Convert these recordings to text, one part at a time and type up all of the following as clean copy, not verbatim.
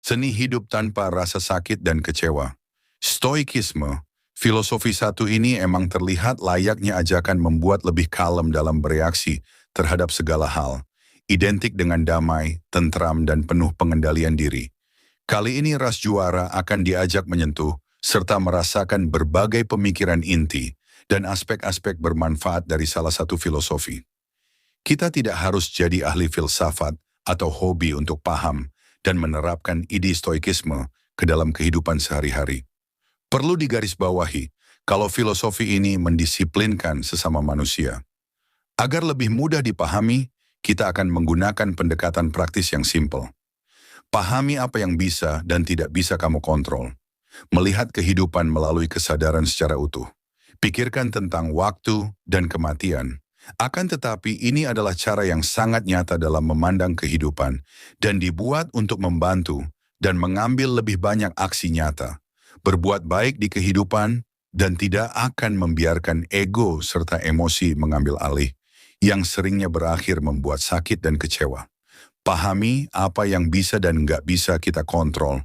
Seni hidup tanpa rasa sakit dan kecewa. Stoikisme, filosofi satu ini emang terlihat layaknya ajakan membuat lebih kalem dalam bereaksi terhadap segala hal. Identik dengan damai, tentram, dan penuh pengendalian diri. Kali ini ras juara akan diajak menyentuh, serta merasakan berbagai pemikiran inti dan aspek-aspek bermanfaat dari salah satu filosofi. Kita tidak harus jadi ahli filsafat atau hobi untuk paham dan menerapkan ide stoikisme ke dalam kehidupan sehari-hari. Perlu digarisbawahi kalau filosofi ini mendisiplinkan sesama manusia. Agar lebih mudah dipahami, kita akan menggunakan pendekatan praktis yang simpel. Pahami apa yang bisa dan tidak bisa kamu kontrol. Melihat kehidupan melalui kesadaran secara utuh. Pikirkan tentang waktu dan kematian. Akan tetapi ini adalah cara yang sangat nyata dalam memandang kehidupan dan dibuat untuk membantu dan mengambil lebih banyak aksi nyata. Berbuat baik di kehidupan dan tidak akan membiarkan ego serta emosi mengambil alih yang seringnya berakhir membuat sakit dan kecewa. Pahami apa yang bisa dan nggak bisa kita kontrol.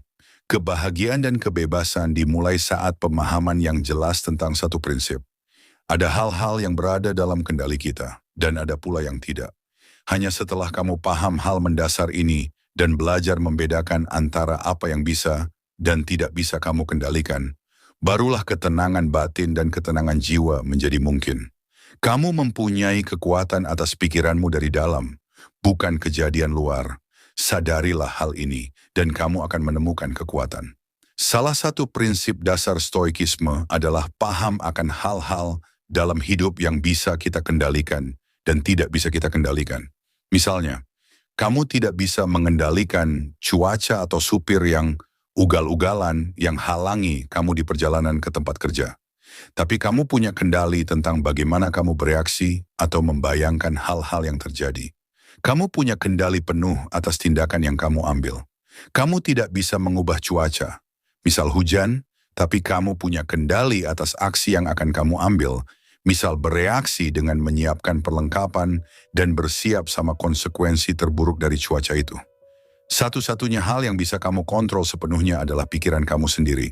Kebahagiaan dan kebebasan dimulai saat pemahaman yang jelas tentang satu prinsip. Ada hal-hal yang berada dalam kendali kita, dan ada pula yang tidak. Hanya setelah kamu paham hal mendasar ini dan belajar membedakan antara apa yang bisa dan tidak bisa kamu kendalikan, barulah ketenangan batin dan ketenangan jiwa menjadi mungkin. Kamu mempunyai kekuatan atas pikiranmu dari dalam, bukan kejadian luar. Sadarilah hal ini, dan kamu akan menemukan kekuatan. Salah satu prinsip dasar stoikisme adalah paham akan hal-hal dalam hidup yang bisa kita kendalikan dan tidak bisa kita kendalikan. Misalnya, kamu tidak bisa mengendalikan cuaca atau supir yang ugal-ugalan yang halangi kamu di perjalanan ke tempat kerja. Tapi kamu punya kendali tentang bagaimana kamu bereaksi atau membayangkan hal-hal yang terjadi. Kamu punya kendali penuh atas tindakan yang kamu ambil. Kamu tidak bisa mengubah cuaca, misal hujan, tapi kamu punya kendali atas aksi yang akan kamu ambil, misal bereaksi dengan menyiapkan perlengkapan dan bersiap sama konsekuensi terburuk dari cuaca itu. Satu-satunya hal yang bisa kamu kontrol sepenuhnya adalah pikiran kamu sendiri.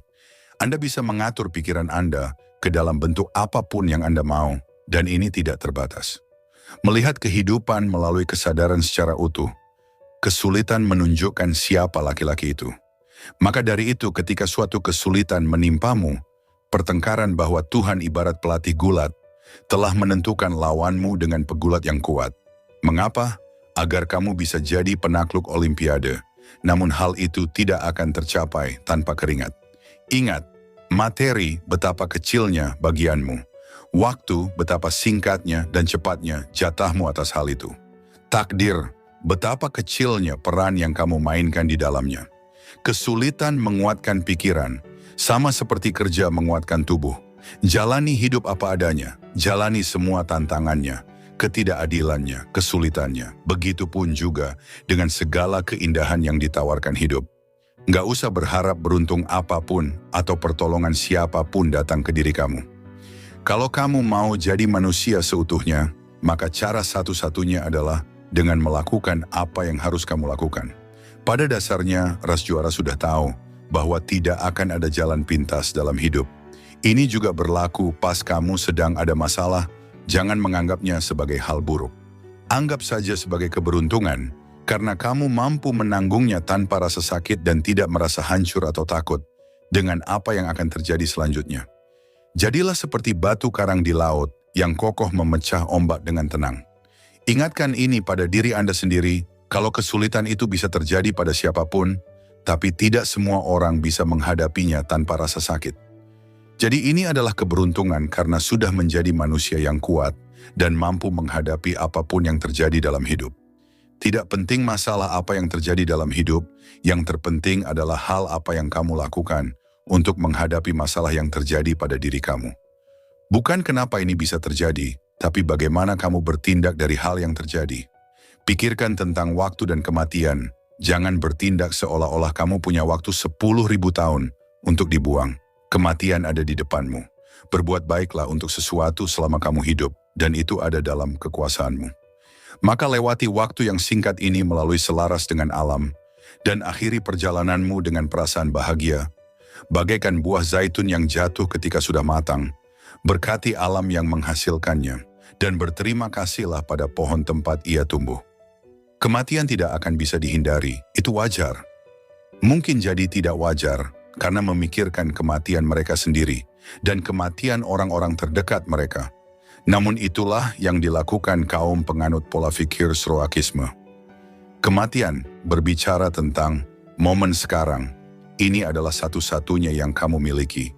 Anda bisa mengatur pikiran Anda ke dalam bentuk apapun yang Anda mau, dan ini tidak terbatas. Melihat kehidupan melalui kesadaran secara utuh, kesulitan menunjukkan siapa laki-laki itu. Maka dari itu ketika suatu kesulitan menimpamu, pertengkaran bahwa Tuhan ibarat pelatih gulat, telah menentukan lawanmu dengan pegulat yang kuat. Mengapa? Agar kamu bisa jadi penakluk Olimpiade. Namun hal itu tidak akan tercapai tanpa keringat. Ingat, materi betapa kecilnya bagianmu. Waktu betapa singkatnya dan cepatnya jatahmu atas hal itu. Takdir, betapa kecilnya peran yang kamu mainkan di dalamnya. Kesulitan menguatkan pikiran, sama seperti kerja menguatkan tubuh. Jalani hidup apa adanya, jalani semua tantangannya, ketidakadilannya, kesulitannya. Begitupun juga dengan segala keindahan yang ditawarkan hidup. Nggak usah berharap beruntung apapun atau pertolongan siapapun datang ke diri kamu. Kalau kamu mau jadi manusia seutuhnya, maka cara satu-satunya adalah dengan melakukan apa yang harus kamu lakukan. Pada dasarnya, ras juara sudah tahu bahwa tidak akan ada jalan pintas dalam hidup. Ini juga berlaku pas kamu sedang ada masalah, jangan menganggapnya sebagai hal buruk. Anggap saja sebagai keberuntungan, karena kamu mampu menanggungnya tanpa rasa sakit dan tidak merasa hancur atau takut dengan apa yang akan terjadi selanjutnya. Jadilah seperti batu karang di laut yang kokoh memecah ombak dengan tenang. Ingatkan ini pada diri Anda sendiri, kalau kesulitan itu bisa terjadi pada siapapun, tapi tidak semua orang bisa menghadapinya tanpa rasa sakit. Jadi ini adalah keberuntungan karena sudah menjadi manusia yang kuat dan mampu menghadapi apapun yang terjadi dalam hidup. Tidak penting masalah apa yang terjadi dalam hidup, yang terpenting adalah hal apa yang kamu lakukan untuk menghadapi masalah yang terjadi pada diri kamu. Bukan kenapa ini bisa terjadi, tapi bagaimana kamu bertindak dari hal yang terjadi. Pikirkan tentang waktu dan kematian. Jangan bertindak seolah-olah kamu punya waktu 10.000 tahun untuk dibuang. Kematian ada di depanmu. Berbuat baiklah untuk sesuatu selama kamu hidup, dan itu ada dalam kekuasaanmu. Maka lewati waktu yang singkat ini melalui selaras dengan alam, dan akhiri perjalananmu dengan perasaan bahagia, bagaikan buah zaitun yang jatuh ketika sudah matang. Berkati alam yang menghasilkannya, dan berterima kasihlah pada pohon tempat ia tumbuh. Kematian tidak akan bisa dihindari, itu wajar. Mungkin jadi tidak wajar karena memikirkan kematian mereka sendiri dan kematian orang-orang terdekat mereka. Namun itulah yang dilakukan kaum penganut pola pikir Stoikisme. Kematian berbicara tentang momen sekarang. Ini adalah satu-satunya yang kamu miliki.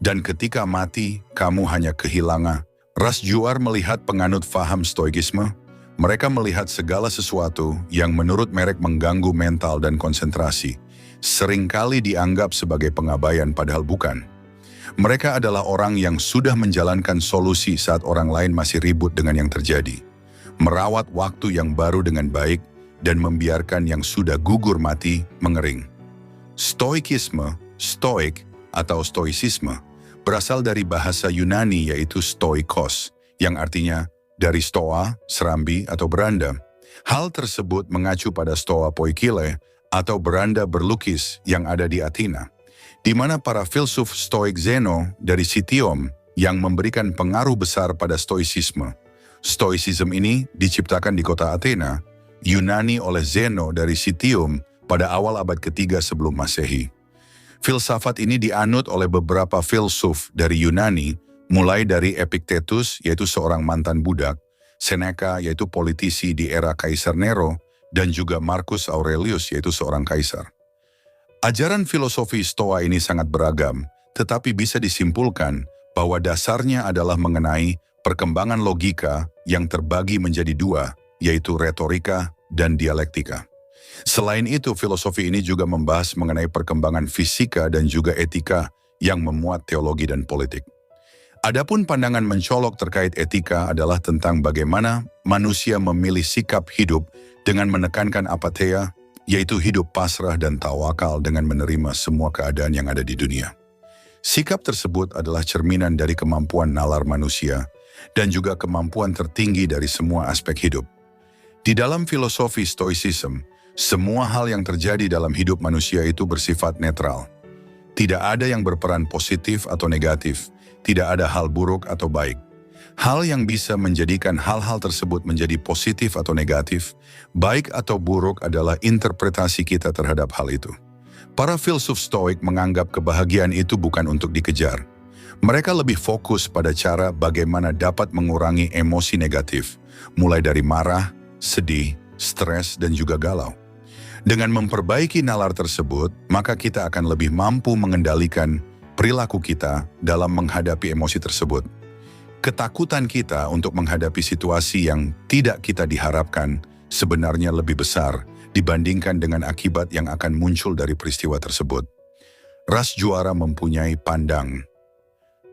Dan ketika mati, kamu hanya kehilangan. Ras Juar melihat penganut faham Stoikisme. Mereka melihat segala sesuatu yang menurut mereka mengganggu mental dan konsentrasi. Seringkali dianggap sebagai pengabaian padahal bukan. Mereka adalah orang yang sudah menjalankan solusi saat orang lain masih ribut dengan yang terjadi. Merawat waktu yang baru dengan baik dan membiarkan yang sudah gugur mati mengering. Stoikisme, stoik atau stoicisme, berasal dari bahasa Yunani yaitu stoikos, yang artinya dari stoa, serambi atau beranda. Hal tersebut mengacu pada stoa poikile atau beranda berlukis yang ada di Athena, di mana para filsuf stoik Zeno dari Citium yang memberikan pengaruh besar pada stoicisme. Stoicism ini diciptakan di kota Athena, Yunani oleh Zeno dari Citium pada awal abad ketiga sebelum Masehi. Filsafat ini dianut oleh beberapa filsuf dari Yunani, mulai dari Epictetus, yaitu seorang mantan budak, Seneca, yaitu politisi di era Kaisar Nero, dan juga Marcus Aurelius, yaitu seorang kaisar. Ajaran filosofi Stoa ini sangat beragam, tetapi bisa disimpulkan bahwa dasarnya adalah mengenai perkembangan logika yang terbagi menjadi dua, yaitu retorika dan dialektika. Selain itu, filosofi ini juga membahas mengenai perkembangan fisika dan juga etika yang memuat teologi dan politik. Adapun pandangan mencolok terkait etika adalah tentang bagaimana manusia memilih sikap hidup dengan menekankan apatheia, yaitu hidup pasrah dan tawakal dengan menerima semua keadaan yang ada di dunia. Sikap tersebut adalah cerminan dari kemampuan nalar manusia dan juga kemampuan tertinggi dari semua aspek hidup. Di dalam filosofi Stoicism, semua hal yang terjadi dalam hidup manusia itu bersifat netral. Tidak ada yang berperan positif atau negatif, tidak ada hal buruk atau baik. Hal yang bisa menjadikan hal-hal tersebut menjadi positif atau negatif, baik atau buruk adalah interpretasi kita terhadap hal itu. Para filsuf Stoik menganggap kebahagiaan itu bukan untuk dikejar. Mereka lebih fokus pada cara bagaimana dapat mengurangi emosi negatif, mulai dari marah, sedih, stres, dan juga galau. Dengan memperbaiki nalar tersebut, maka kita akan lebih mampu mengendalikan perilaku kita dalam menghadapi emosi tersebut. Ketakutan kita untuk menghadapi situasi yang tidak kita diharapkan sebenarnya lebih besar dibandingkan dengan akibat yang akan muncul dari peristiwa tersebut. Ras Juara mempunyai pandang.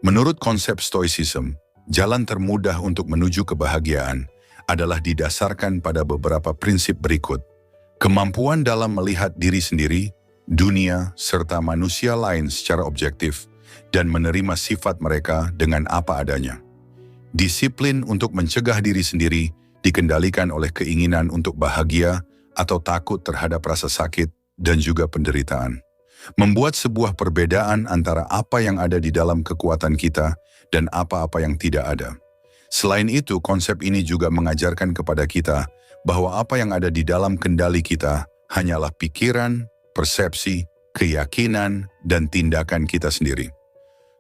Menurut konsep Stoicism, jalan termudah untuk menuju kebahagiaan adalah didasarkan pada beberapa prinsip berikut. Kemampuan dalam melihat diri sendiri, dunia, serta manusia lain secara objektif, dan menerima sifat mereka dengan apa adanya. Disiplin untuk mencegah diri sendiri dikendalikan oleh keinginan untuk bahagia atau takut terhadap rasa sakit dan juga penderitaan. Membuat sebuah perbedaan antara apa yang ada di dalam kekuatan kita dan apa-apa yang tidak ada. Selain itu, konsep ini juga mengajarkan kepada kita bahwa apa yang ada di dalam kendali kita hanyalah pikiran, persepsi, keyakinan, dan tindakan kita sendiri.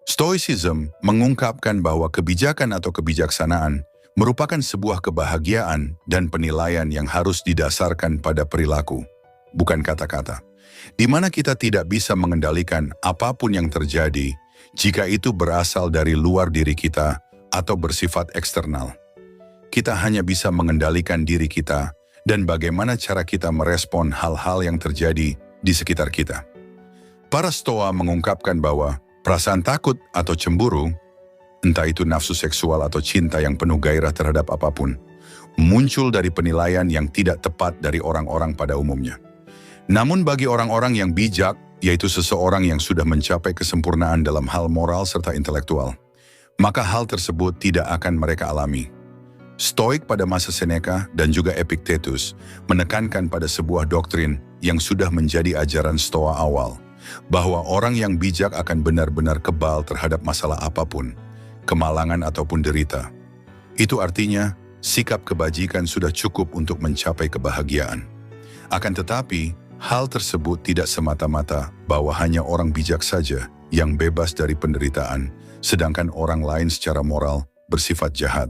Stoicism mengungkapkan bahwa kebijakan atau kebijaksanaan merupakan sebuah kebahagiaan dan penilaian yang harus didasarkan pada perilaku, bukan kata-kata, di mana kita tidak bisa mengendalikan apapun yang terjadi jika itu berasal dari luar diri kita atau bersifat eksternal. Kita hanya bisa mengendalikan diri kita dan bagaimana cara kita merespon hal-hal yang terjadi di sekitar kita. Para Stoa mengungkapkan bahwa perasaan takut atau cemburu, entah itu nafsu seksual atau cinta yang penuh gairah terhadap apapun, muncul dari penilaian yang tidak tepat dari orang-orang pada umumnya. Namun bagi orang-orang yang bijak, yaitu seseorang yang sudah mencapai kesempurnaan dalam hal moral serta intelektual, maka hal tersebut tidak akan mereka alami. Stoik pada masa Seneca dan juga Epictetus menekankan pada sebuah doktrin yang sudah menjadi ajaran Stoa awal, bahwa orang yang bijak akan benar-benar kebal terhadap masalah apapun, kemalangan ataupun derita. Itu artinya, sikap kebajikan sudah cukup untuk mencapai kebahagiaan. Akan tetapi, hal tersebut tidak semata-mata bahwa hanya orang bijak saja yang bebas dari penderitaan, sedangkan orang lain secara moral bersifat jahat.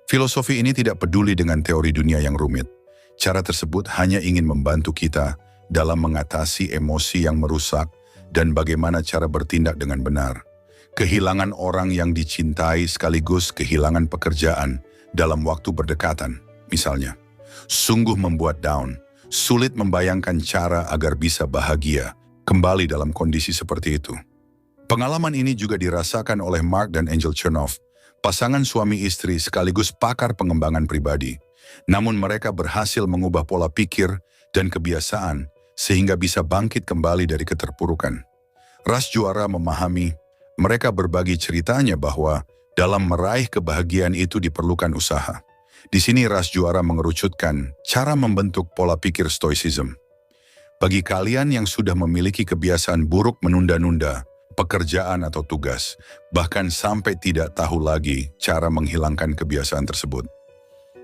Filosofi ini tidak peduli dengan teori dunia yang rumit. Cara tersebut hanya ingin membantu kita dalam mengatasi emosi yang merusak dan bagaimana cara bertindak dengan benar. Kehilangan orang yang dicintai sekaligus kehilangan pekerjaan dalam waktu berdekatan, misalnya. Sungguh membuat down, sulit membayangkan cara agar bisa bahagia kembali dalam kondisi seperti itu. Pengalaman ini juga dirasakan oleh Mark dan Angel Chernoff, pasangan suami istri sekaligus pakar pengembangan pribadi. Namun mereka berhasil mengubah pola pikir dan kebiasaan sehingga bisa bangkit kembali dari keterpurukan. Ras Juara memahami, mereka berbagi ceritanya bahwa dalam meraih kebahagiaan itu diperlukan usaha. Di sini Ras Juara mengerucutkan cara membentuk pola pikir stoicism. Bagi kalian yang sudah memiliki kebiasaan buruk menunda-nunda pekerjaan atau tugas, bahkan sampai tidak tahu lagi cara menghilangkan kebiasaan tersebut.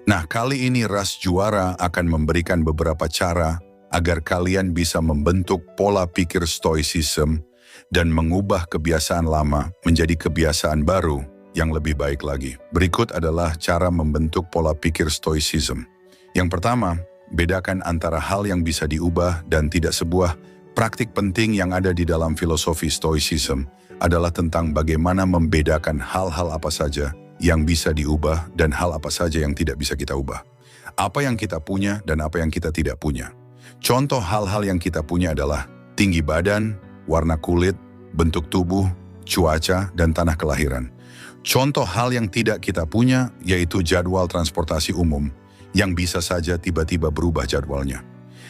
Nah, kali ini Ras Juara akan memberikan beberapa cara agar kalian bisa membentuk pola pikir stoicism dan mengubah kebiasaan lama menjadi kebiasaan baru yang lebih baik lagi. Berikut adalah cara membentuk pola pikir stoicism. Yang pertama, bedakan antara hal yang bisa diubah dan tidak. Sebuah praktik penting yang ada di dalam filosofi stoicism adalah tentang bagaimana membedakan hal-hal apa saja yang bisa diubah dan hal apa saja yang tidak bisa kita ubah. Apa yang kita punya dan apa yang kita tidak punya. Contoh hal-hal yang kita punya adalah tinggi badan, warna kulit, bentuk tubuh, cuaca, dan tanah kelahiran. Contoh hal yang tidak kita punya yaitu jadwal transportasi umum yang bisa saja tiba-tiba berubah jadwalnya.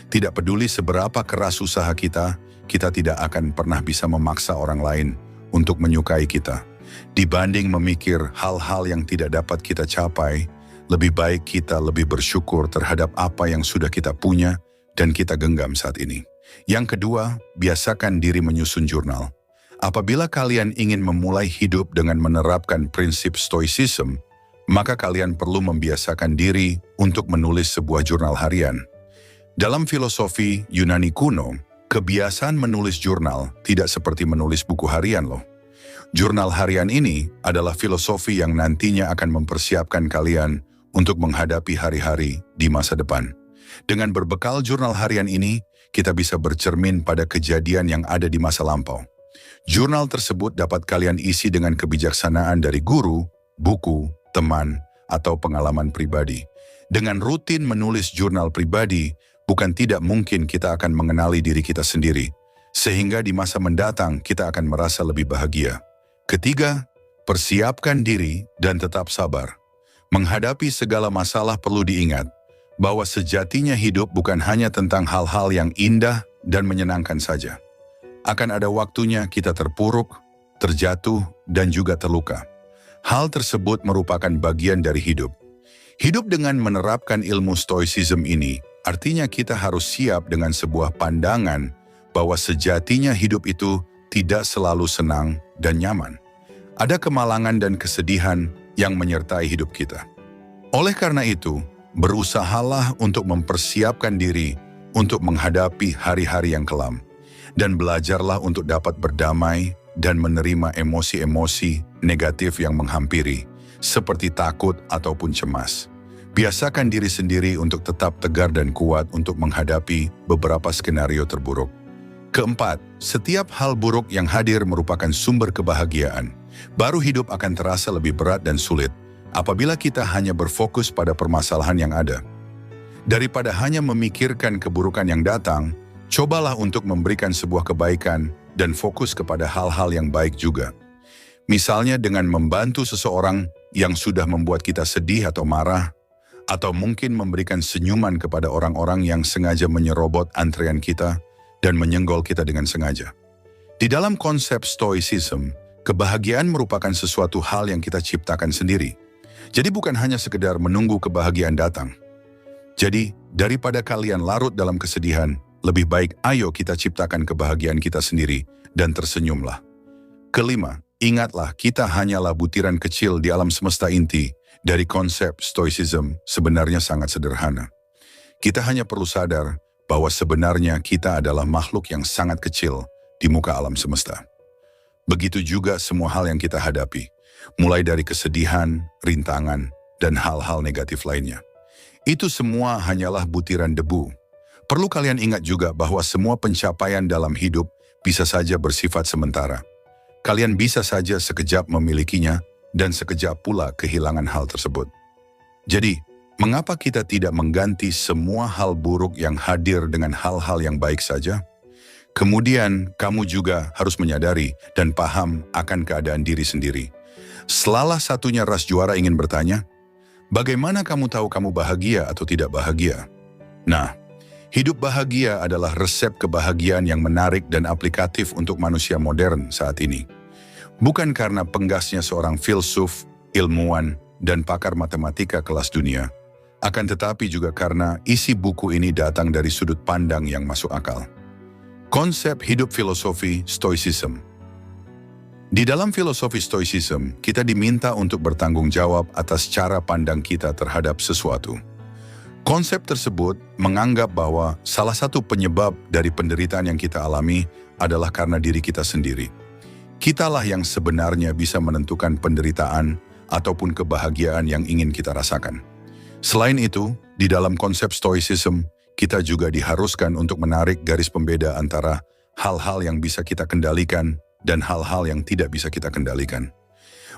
Tidak peduli seberapa keras usaha kita, kita tidak akan pernah bisa memaksa orang lain untuk menyukai kita. Dibanding memikir hal-hal yang tidak dapat kita capai, lebih baik kita lebih bersyukur terhadap apa yang sudah kita punya dan kita genggam saat ini. Yang kedua, biasakan diri menyusun jurnal. Apabila kalian ingin memulai hidup dengan menerapkan prinsip stoicism, maka kalian perlu membiasakan diri untuk menulis sebuah jurnal harian. Dalam filosofi Yunani kuno, kebiasaan menulis jurnal tidak seperti menulis buku harian loh. Jurnal harian ini adalah filosofi yang nantinya akan mempersiapkan kalian untuk menghadapi hari-hari di masa depan. Dengan berbekal jurnal harian ini, kita bisa bercermin pada kejadian yang ada di masa lampau. Jurnal tersebut dapat kalian isi dengan kebijaksanaan dari guru, buku, teman, atau pengalaman pribadi. Dengan rutin menulis jurnal pribadi, bukan tidak mungkin kita akan mengenali diri kita sendiri, sehingga di masa mendatang kita akan merasa lebih bahagia. Ketiga, persiapkan diri dan tetap sabar. Menghadapi segala masalah perlu diingat bahwa sejatinya hidup bukan hanya tentang hal-hal yang indah dan menyenangkan saja. Akan ada waktunya kita terpuruk, terjatuh, dan juga terluka. Hal tersebut merupakan bagian dari hidup. Hidup dengan menerapkan ilmu stoicism ini, artinya kita harus siap dengan sebuah pandangan bahwa sejatinya hidup itu tidak selalu senang dan nyaman. Ada kemalangan dan kesedihan yang menyertai hidup kita. Oleh karena itu, berusahalah untuk mempersiapkan diri untuk menghadapi hari-hari yang kelam. Dan belajarlah untuk dapat berdamai dan menerima emosi-emosi negatif yang menghampiri, seperti takut ataupun cemas. Biasakan diri sendiri untuk tetap tegar dan kuat untuk menghadapi beberapa skenario terburuk. Keempat, setiap hal buruk yang hadir merupakan sumber kebahagiaan. Baru hidup akan terasa lebih berat dan sulit apabila kita hanya berfokus pada permasalahan yang ada. Daripada hanya memikirkan keburukan yang datang, cobalah untuk memberikan sebuah kebaikan dan fokus kepada hal-hal yang baik juga. Misalnya dengan membantu seseorang yang sudah membuat kita sedih atau marah, atau mungkin memberikan senyuman kepada orang-orang yang sengaja menyerobot antrean kita dan menyenggol kita dengan sengaja. Di dalam konsep stoicism, kebahagiaan merupakan sesuatu hal yang kita ciptakan sendiri. Jadi bukan hanya sekedar menunggu kebahagiaan datang. Jadi, daripada kalian larut dalam kesedihan, lebih baik ayo kita ciptakan kebahagiaan kita sendiri dan tersenyumlah. Kelima, ingatlah kita hanyalah butiran kecil di alam semesta inti. Dari konsep Stoicism sebenarnya sangat sederhana. Kita hanya perlu sadar bahwa sebenarnya kita adalah makhluk yang sangat kecil di muka alam semesta. Begitu juga semua hal yang kita hadapi, mulai dari kesedihan, rintangan, dan hal-hal negatif lainnya. Itu semua hanyalah butiran debu. Perlu kalian ingat juga bahwa semua pencapaian dalam hidup bisa saja bersifat sementara. Kalian bisa saja sekejap memilikinya dan sekejap pula kehilangan hal tersebut. Jadi, mengapa kita tidak mengganti semua hal buruk yang hadir dengan hal-hal yang baik saja? Kemudian, kamu juga harus menyadari dan paham akan keadaan diri sendiri. Salah satunya ras juara ingin bertanya, bagaimana kamu tahu kamu bahagia atau tidak bahagia? Nah, hidup bahagia adalah resep kebahagiaan yang menarik dan aplikatif untuk manusia modern saat ini. Bukan karena penggasnya seorang filsuf, ilmuwan, dan pakar matematika kelas dunia, akan tetapi juga karena isi buku ini datang dari sudut pandang yang masuk akal. Konsep hidup filosofi Stoicism. Di dalam filosofi Stoicism, kita diminta untuk bertanggung jawab atas cara pandang kita terhadap sesuatu. Konsep tersebut menganggap bahwa salah satu penyebab dari penderitaan yang kita alami adalah karena diri kita sendiri. Kitalah yang sebenarnya bisa menentukan penderitaan ataupun kebahagiaan yang ingin kita rasakan. Selain itu, di dalam konsep Stoicism, kita juga diharuskan untuk menarik garis pembeda antara hal-hal yang bisa kita kendalikan dan hal-hal yang tidak bisa kita kendalikan.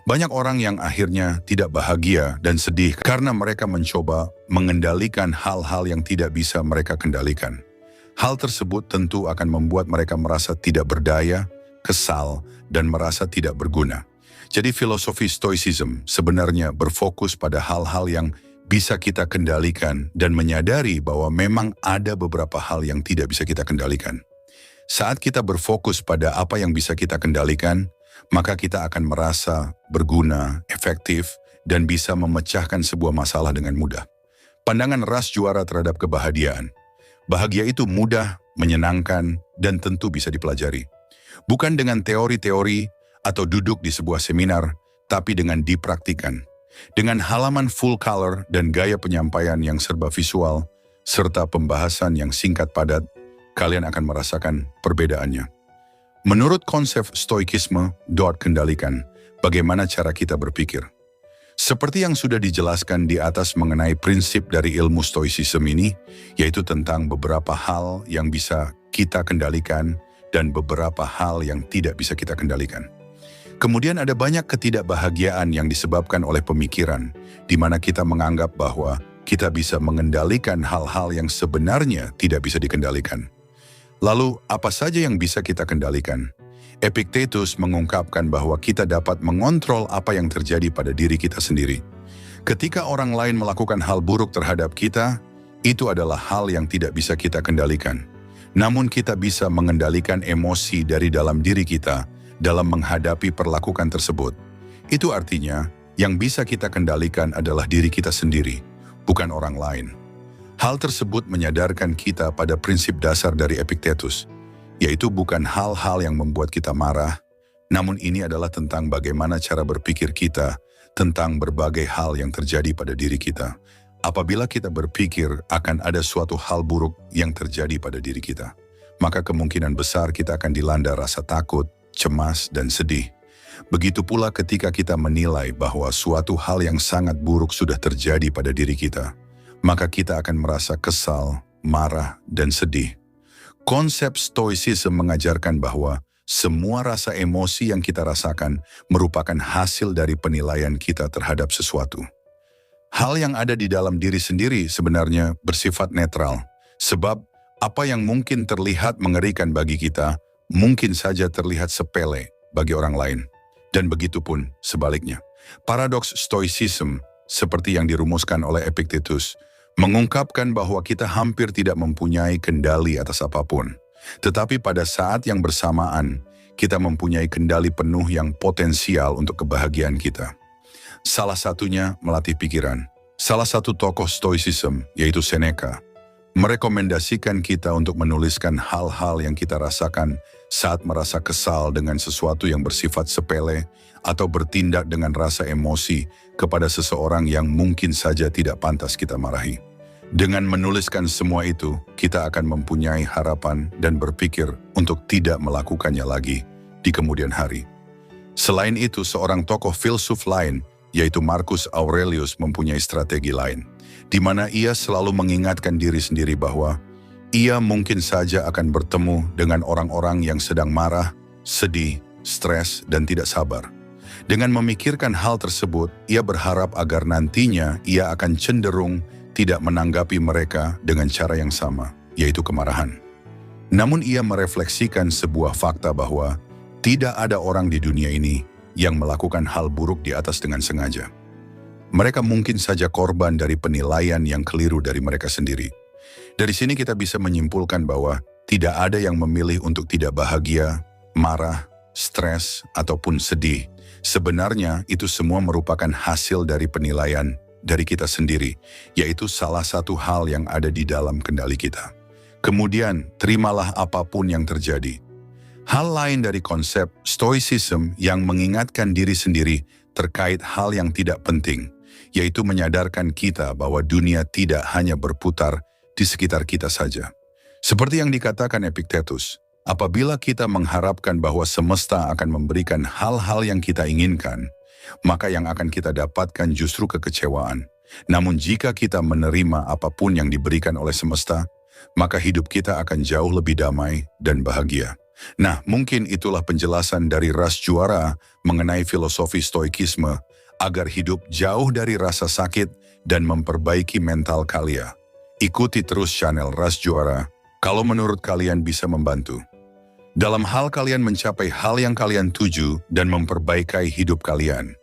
Banyak orang yang akhirnya tidak bahagia dan sedih karena mereka mencoba mengendalikan hal-hal yang tidak bisa mereka kendalikan. Hal tersebut tentu akan membuat mereka merasa tidak berdaya, kesal, dan merasa tidak berguna. Jadi filosofi Stoicism sebenarnya berfokus pada hal-hal yang bisa kita kendalikan dan menyadari bahwa memang ada beberapa hal yang tidak bisa kita kendalikan. Saat kita berfokus pada apa yang bisa kita kendalikan, maka kita akan merasa berguna, efektif, dan bisa memecahkan sebuah masalah dengan mudah. Pandangan ras juara terhadap kebahagiaan. Bahagia itu mudah, menyenangkan, dan tentu bisa dipelajari. Bukan dengan teori-teori atau duduk di sebuah seminar, tapi dengan dipraktikan. Dengan halaman full color dan gaya penyampaian yang serba visual, serta pembahasan yang singkat padat, kalian akan merasakan perbedaannya. Menurut konsep Stoikisme, kendalikan bagaimana cara kita berpikir. Seperti yang sudah dijelaskan di atas mengenai prinsip dari ilmu Stoicism ini, yaitu tentang beberapa hal yang bisa kita kendalikan dan beberapa hal yang tidak bisa kita kendalikan. Kemudian ada banyak ketidakbahagiaan yang disebabkan oleh pemikiran, di mana kita menganggap bahwa kita bisa mengendalikan hal-hal yang sebenarnya tidak bisa dikendalikan. Lalu, apa saja yang bisa kita kendalikan? Epictetus mengungkapkan bahwa kita dapat mengontrol apa yang terjadi pada diri kita sendiri. Ketika orang lain melakukan hal buruk terhadap kita, itu adalah hal yang tidak bisa kita kendalikan. Namun kita bisa mengendalikan emosi dari dalam diri kita dalam menghadapi perlakuan tersebut. Itu artinya, yang bisa kita kendalikan adalah diri kita sendiri, bukan orang lain. Hal tersebut menyadarkan kita pada prinsip dasar dari Epictetus, yaitu bukan hal-hal yang membuat kita marah, namun ini adalah tentang bagaimana cara berpikir kita tentang berbagai hal yang terjadi pada diri kita. Apabila kita berpikir akan ada suatu hal buruk yang terjadi pada diri kita, maka kemungkinan besar kita akan dilanda rasa takut, cemas, dan sedih. Begitu pula ketika kita menilai bahwa suatu hal yang sangat buruk sudah terjadi pada diri kita, maka kita akan merasa kesal, marah, dan sedih. Konsep Stoicism mengajarkan bahwa semua rasa emosi yang kita rasakan merupakan hasil dari penilaian kita terhadap sesuatu. Hal yang ada di dalam diri sendiri sebenarnya bersifat netral, sebab apa yang mungkin terlihat mengerikan bagi kita, mungkin saja terlihat sepele bagi orang lain. Dan begitu pun sebaliknya. Paradoks Stoicism, seperti yang dirumuskan oleh Epictetus, mengungkapkan bahwa kita hampir tidak mempunyai kendali atas apapun. Tetapi pada saat yang bersamaan, kita mempunyai kendali penuh yang potensial untuk kebahagiaan kita. Salah satunya melatih pikiran. Salah satu tokoh Stoicism, yaitu Seneca, merekomendasikan kita untuk menuliskan hal-hal yang kita rasakan saat merasa kesal dengan sesuatu yang bersifat sepele atau bertindak dengan rasa emosi kepada seseorang yang mungkin saja tidak pantas kita marahi. Dengan menuliskan semua itu, kita akan mempunyai harapan dan berpikir untuk tidak melakukannya lagi di kemudian hari. Selain itu, seorang tokoh filsuf lain, yaitu Marcus Aurelius, mempunyai strategi lain, di mana ia selalu mengingatkan diri sendiri bahwa ia mungkin saja akan bertemu dengan orang-orang yang sedang marah, sedih, stres, dan tidak sabar. Dengan memikirkan hal tersebut, ia berharap agar nantinya ia akan cenderung tidak menanggapi mereka dengan cara yang sama, yaitu kemarahan. Namun ia merefleksikan sebuah fakta bahwa tidak ada orang di dunia ini yang melakukan hal buruk di atas dengan sengaja. Mereka mungkin saja korban dari penilaian yang keliru dari mereka sendiri. Dari sini kita bisa menyimpulkan bahwa tidak ada yang memilih untuk tidak bahagia, marah, stres, ataupun sedih. Sebenarnya itu semua merupakan hasil dari penilaian dari kita sendiri, yaitu salah satu hal yang ada di dalam kendali kita. Kemudian, terimalah apapun yang terjadi. Hal lain dari konsep Stoicism yang mengingatkan diri sendiri terkait hal yang tidak penting, yaitu menyadarkan kita bahwa dunia tidak hanya berputar di sekitar kita saja. Seperti yang dikatakan Epictetus, apabila kita mengharapkan bahwa semesta akan memberikan hal-hal yang kita inginkan, maka yang akan kita dapatkan justru kekecewaan. Namun jika kita menerima apapun yang diberikan oleh semesta, maka hidup kita akan jauh lebih damai dan bahagia. Nah, mungkin itulah penjelasan dari Ras Juara mengenai filosofi stoikisme agar hidup jauh dari rasa sakit dan memperbaiki mental kalian. Ikuti terus channel Ras Juara kalau menurut kalian bisa membantu dalam hal kalian mencapai hal yang kalian tuju dan memperbaiki hidup kalian.